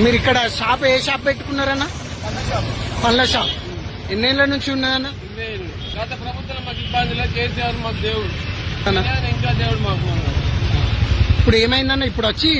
మీరు ఇక్కడ షాప్ ఏ షాప్ పెట్టుకున్నారన్నా? పండ్ల షాప్. ఎన్నేళ్ల నుంచి ఉన్నదన్న? గత ప్రభుత్వం మాకు ఇబ్బందిలో కేసీఆర్ మాకు దేవుడు, ఇంకా దేవుడు మాకు. ఇప్పుడు ఏమైందన్న? ఇప్పుడు వచ్చి